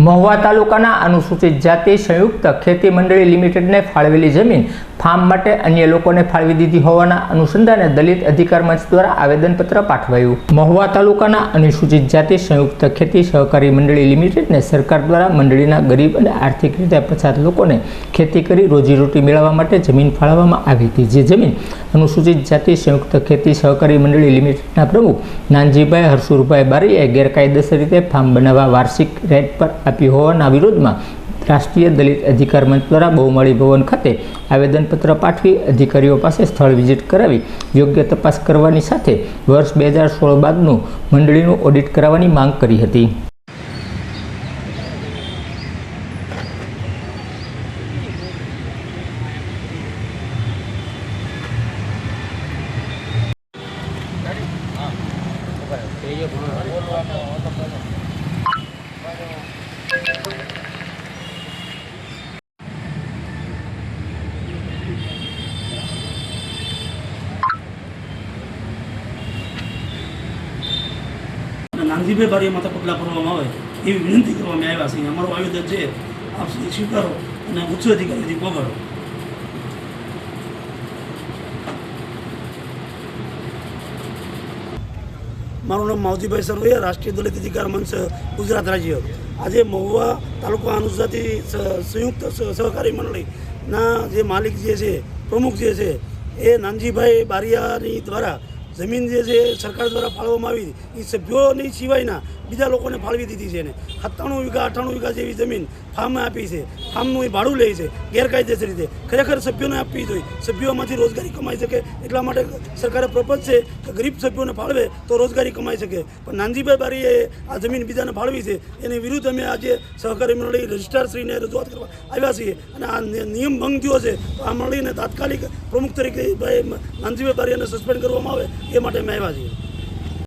મહુવા તાલુકાના અનુસૂચિત જાતિ સંયુક્ત ખેતી મંડળી લિમિટેડને ફાળવેલી જમીન ફાર્મ માટે અન્ય લોકોને ફાળવી દીધી હોવાના અનુસંધાને દલિત અધિકાર મંચ દ્વારા આવેદનપત્ર પાઠવાયું। મહુવા તાલુકાના અનુસૂચિત જાતિ સંયુક્ત ખેતી સહકારી મંડળી લિમિટેડને સરકાર દ્વારા મંડળીના ગરીબ અને આર્થિક રીતે પછાત લોકોને ખેતી કરી રોજીરોટી મેળવવા માટે જમીન ફાળવવામાં આવી હતી। જે જમીન અનુસૂચિત જાતિ સંયુક્ત ખેતી સહકારી મંડળી લિમિટેડના પ્રમુખ નાનજીભાઈ હરસુરભાઈ બારીએ ગેરકાયદેસર રીતે ફાર્મ બનાવવા વાર્ષિક રેટ પર આપી હોવાના વિરોધમાં રાષ્ટ્રીય દલિત અધિકાર મંચ દ્વારા બહુમાળી ભવન ખાતે આવેદનપત્ર પાઠવી અધિકારીઓ પાસે સ્થળ વિઝિટ કરાવી યોગ્ય તપાસ કરવાની સાથે વર્ષ 2016 બાદનું મંડળીનું ઓડિટ કરાવવાની માંગ કરી હતી। નાનજીભાઈ બારીએ માથે પગલાં ભરવામાં આવે એવી વિનંતી કરવામાં આવ્યા છે। અમારું આવેદન છે, આપ સ્વીકારો અને ઉચ્ચ અધિકારીથી પહોંચાડો। મારું નામ માવજીભાઈ સરવૈયા, રાષ્ટ્રીય દલિત અધિકાર મંચ ગુજરાત રાજ્ય। આજે મહુવા તાલુકા અનુસૂચિત સંયુક્ત સહકારી મંડળીના જે માલિક જે છે, પ્રમુખ જે છે, એ નાનજીભાઈ બારિયાની દ્વારા જમીન જે છે સરકાર દ્વારા ફાળવવામાં આવી એ સભ્યોની સિવાયના બીજા લોકોને ફાળવી દીધી છે ને 97 વીઘા 98 વીઘા જેવી જમીન ફાર્મ આપી છે। ફાર્મનું એ ભાડું લે છે ગેરકાયદેસર રીતે। ખરેખર સભ્યોને આપવી જોઈએ, સભ્યોમાંથી રોજગારી કમાઈ શકે એટલા માટે સરકારે પ્રપોઝ છે કે ગરીબ સભ્યોને ફાળવે તો રોજગારી કમાઈ શકે। પણ નાનજીભાઈ બારીએ આ જમીન બીજાને ફાળવી છે, એની વિરુદ્ધ અમે આજે સહકારી મંડળી રજિસ્ટ્રારશ્રીને રજૂઆત કરવા આવ્યા છીએ અને આ નિયમ ભંગ થયો છે તો આ મંડળીને તાત્કાલિક પ્રમુખ તરીકે નાનજીભાઈ બારીયાને સસ્પેન્ડ કરવામાં આવે એ માટે અમે આવ્યા છીએ।